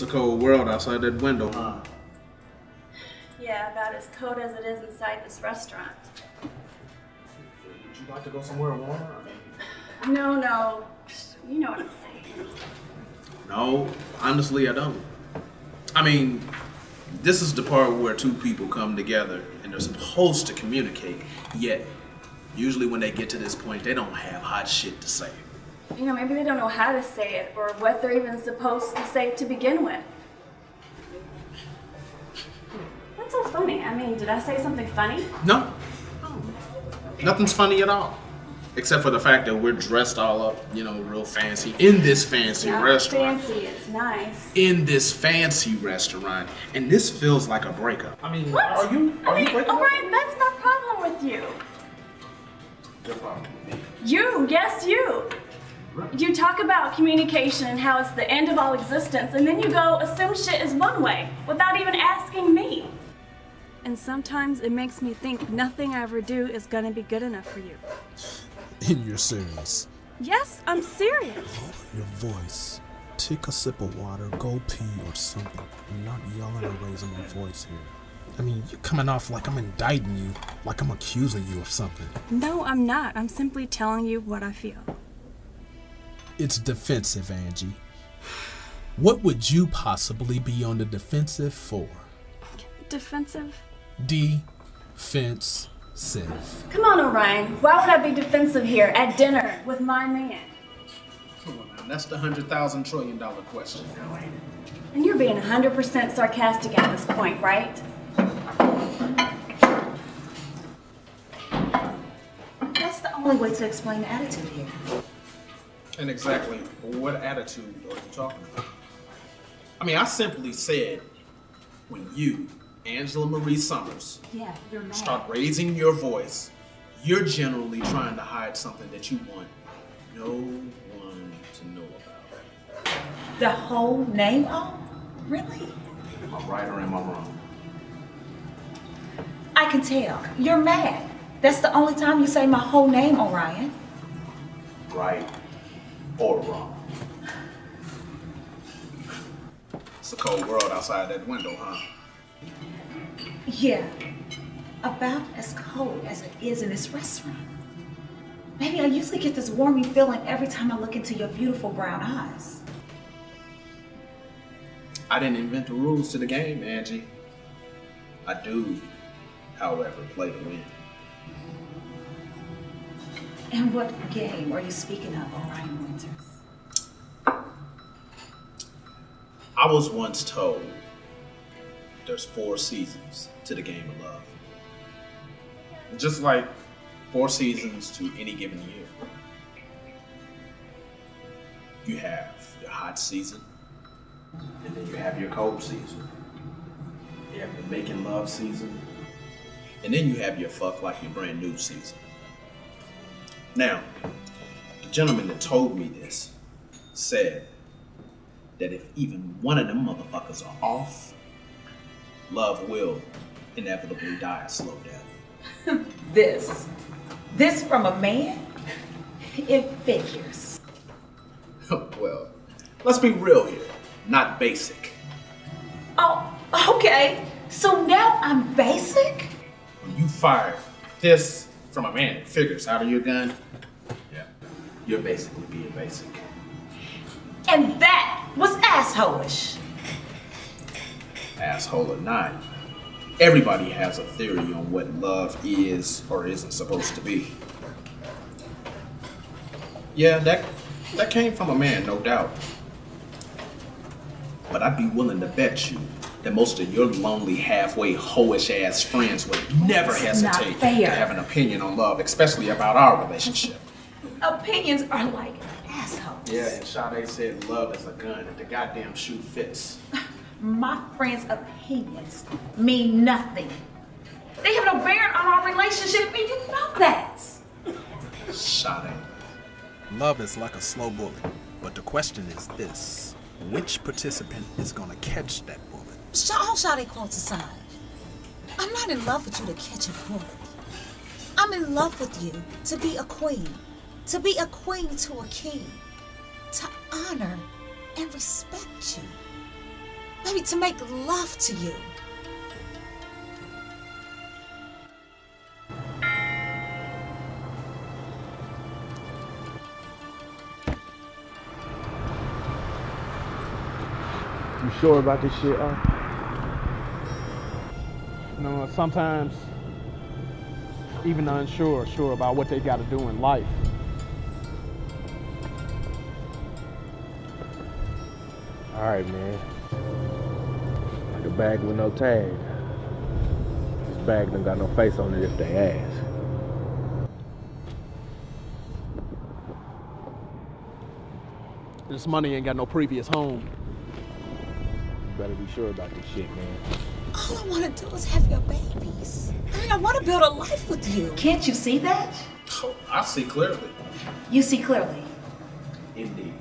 It's a cold world outside that window, huh? Yeah, about as cold as it is inside this restaurant. Would you like to go somewhere warmer? No. You know what I'm saying. No, honestly, I don't. I mean, this is the part where two people come together and they're supposed to communicate, yet usually when they get to this point, they don't have hot shit to say. You know, maybe they don't know how to say it or what they're even supposed to say to begin with. What's so funny? I mean, did I say something funny? No. Nothing's funny at all. Except for the fact that we're dressed all up, you know, real fancy in this fancy restaurant. Fancy, it's nice. In this fancy restaurant, and this feels like a breakup. I mean, What? are you breaking up? Alright, that's my problem with you. Your problem with me. Yes, you. You talk about communication and how it's the end of all existence, and then you go assume shit is one way without even asking me. And sometimes it makes me think nothing I ever do is gonna be good enough for you. And you're serious? Yes, I'm serious. Lower your voice. Take a sip of water, go pee or something. I'm not yelling or raising my voice here. I mean, you're coming off like I'm indicting you, like I'm accusing you of something. No, I'm not. I'm simply telling you what I feel. It's defensive, Angie. What would you possibly be on the defensive for? Defensive? Defensive. Come on, Orion. Why would I be defensive here at dinner with my man? Come on, man. That's the $100,000 trillion question now, ain't it? And you're being 100% sarcastic at this point, right? That's the only way to explain the attitude here. And exactly what attitude are you talking about? I mean, I simply said, when you, Angela Marie Summers, Yeah, you're mad. start raising your voice, you're generally trying to hide something that you want no one to know about. The whole name on? Really? Am I right or am I wrong? I can tell. You're mad. That's the only time you say my whole name, Orion. Right or wrong? It's a cold world outside that window, huh? Yeah. About as cold as it is in this restaurant. Baby, I usually get this warming feeling every time I look into your beautiful brown eyes. I didn't invent the rules to the game, Angie. I do, however, play to win. And what game are you speaking of, Orion Winters? I was once told there's 4 seasons to the game of love. Just like 4 seasons to any given year. You have your hot season, and then you have your cold season. You have your making love season, and then you have your fuck like your brand new season. Now, the gentleman that told me this said that if even one of them motherfuckers are off, love will inevitably die a slow death. This from a man? It figures. Well, let's be real here, not basic. Oh, okay. So now I'm basic? When you fire this from a man that figures out of your gun, yeah, you're basically being basic. And that was asshole-ish. Asshole or not, everybody has a theory on what love is or isn't supposed to be. Yeah, that came from a man, no doubt. But I'd be willing to bet you that most of your lonely, halfway, hoish ass friends would never hesitate to have an opinion on love, especially about our relationship. Opinions are like assholes. Yeah, and Sade said love is a gun that the goddamn shoe fits. My friends' opinions mean nothing. They have no bearing on our relationship, and you know that. Sade. Love is like a slow bullet, but the question is this: which participant is gonna catch that bullet? All Sade quotes aside, I'm not in love with you to catch a bullet. I'm in love with you to be a queen to a king, to honor and respect you. Baby, to make love to you. You sure about this shit, You know, sometimes even the unsure are sure about what they got to do in life. All right, man. Like a bag with no tag. This bag done got no face on it if they ask. This money ain't got no previous home. You better be sure about this shit, man. All I want to do is have your babies. I mean, I want to build a life with you. Can't you see that? Oh, I see clearly. You see clearly. Indeed.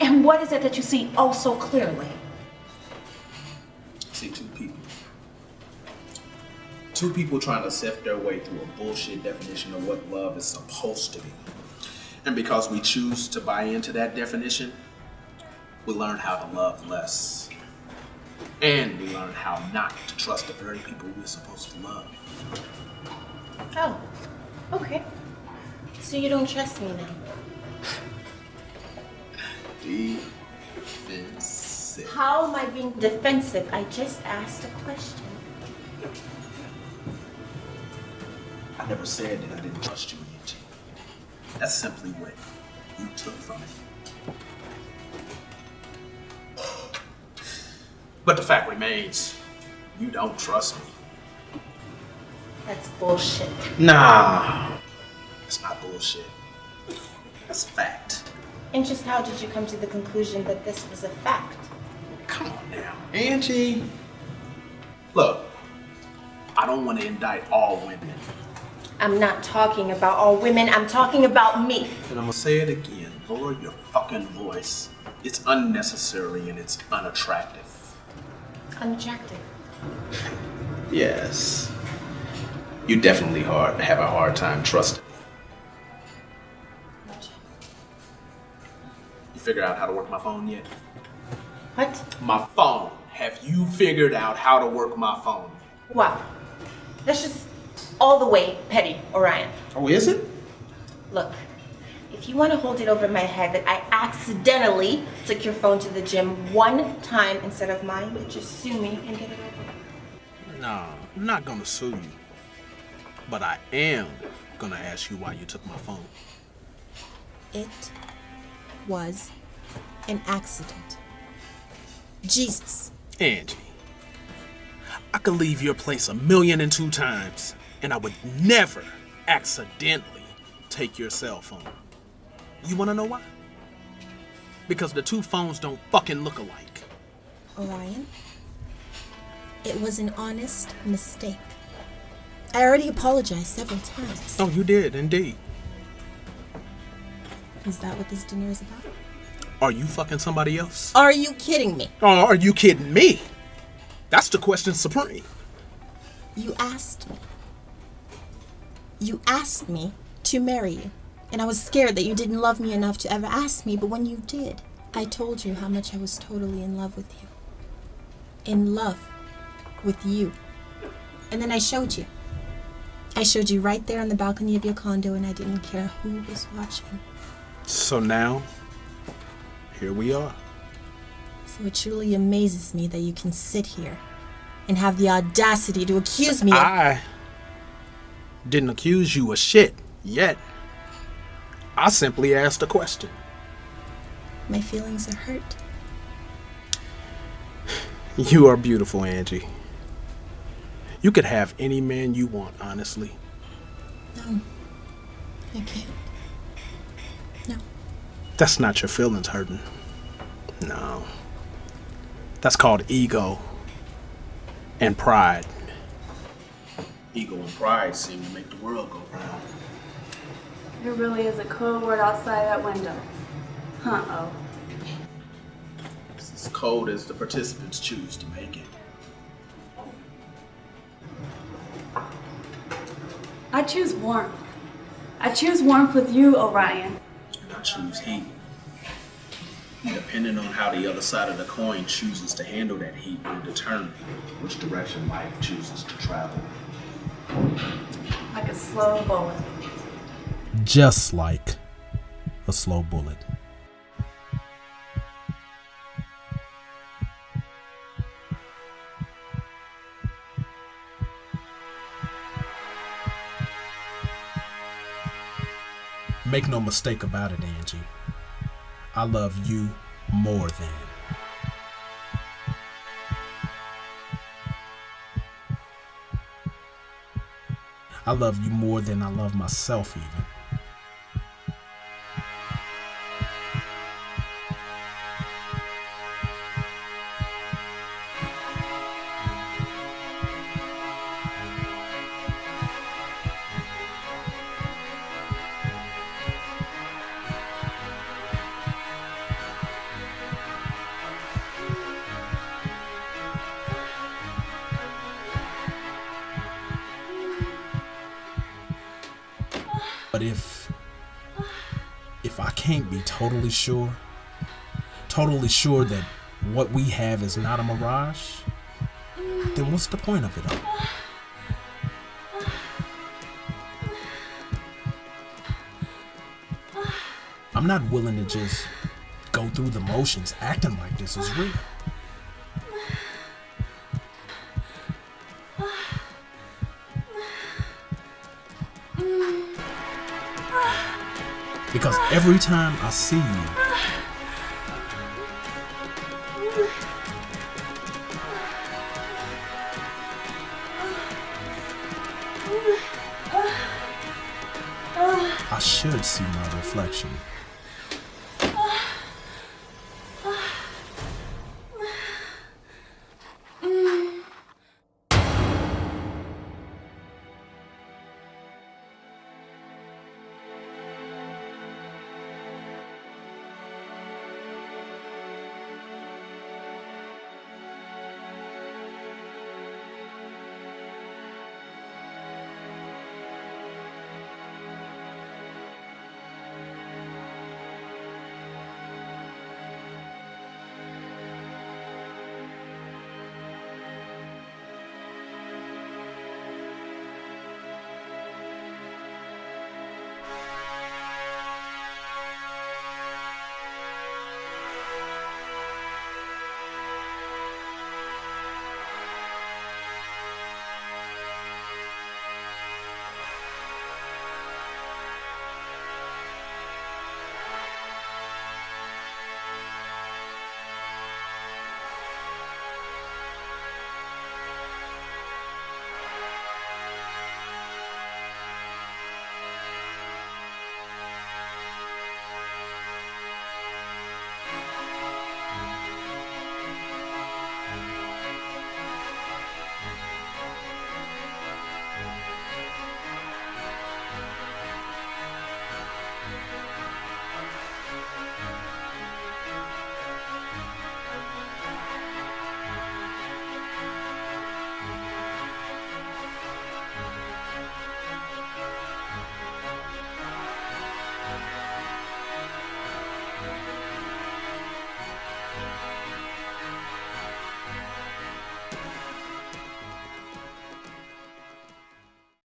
And what is it that you see oh so clearly? I see two people. Two people trying to sift their way through a bullshit definition of what love is supposed to be. And because we choose to buy into that definition, we learn how to love less. And we learn how not to trust the very people we're supposed to love. Oh, okay. So you don't trust me now? Defensive. How am I being defensive? I just asked a question. I never said that I didn't trust you, Angie. That's simply what you took from it. But the fact remains, you don't trust me. That's bullshit. Nah, it's not bullshit. That's fact. And just how did you come to the conclusion that this was a fact? Come on now, Angie. Look, I don't want to indict all women. I'm not talking about all women, I'm talking about me. And I'm gonna say it again, lower your fucking voice. It's unnecessary and it's unattractive. Unattractive. Yes. You definitely have a hard time trusting me. You figured out how to work my phone yet? What? My phone. Have you figured out how to work my phone? Wow. That's just all the way petty, Orion. Oh, is it? Look, if you want to hold it over my head that I accidentally took your phone to the gym one time instead of mine, then just sue me and get it over. No, I'm not gonna sue you. But I am gonna ask you why you took my phone. It was an accident. Jesus. Angie, I could leave your place 1,000,002 times, and I would never accidentally take your cell phone. You wanna know why? Because the two phones don't fucking look alike. Orion, it was an honest mistake. I already apologized several times. Oh, you did, indeed. Is that what this dinner is about? Are you fucking somebody else? Are you kidding me? Oh, are you kidding me? That's the question supreme. You asked me. You asked me to marry you. And I was scared that you didn't love me enough to ever ask me, but when you did, I told you how much I was totally in love with you. In love with you. And then I showed you. I showed you right there on the balcony of your condo, and I didn't care who was watching. So now, here we are. So it truly amazes me that you can sit here and have the audacity to accuse me of... I didn't accuse you of shit yet. I simply asked a question. My feelings are hurt. You are beautiful, Angie. You could have any man you want, honestly. No, I can't. No. That's not your feelings hurting. No. That's called ego and pride. Ego and pride seem to make the world go round. There really is a code word outside that window. Uh-oh. It's as cold as the participants choose to make it. I choose warmth. I choose warmth with you, Orion. And I choose heat. Depending on how the other side of the coin chooses to handle that heat will determine which direction life chooses to travel. Like a slow bullet. Just like a slow bullet. Make no mistake about it, Angie. I love you more than. I love you more than I love myself even. But if I can't be totally sure that what we have is not a mirage, then what's the point of it all? I'm not willing to just go through the motions acting like this is real. Because every time I see you, I should see my reflection.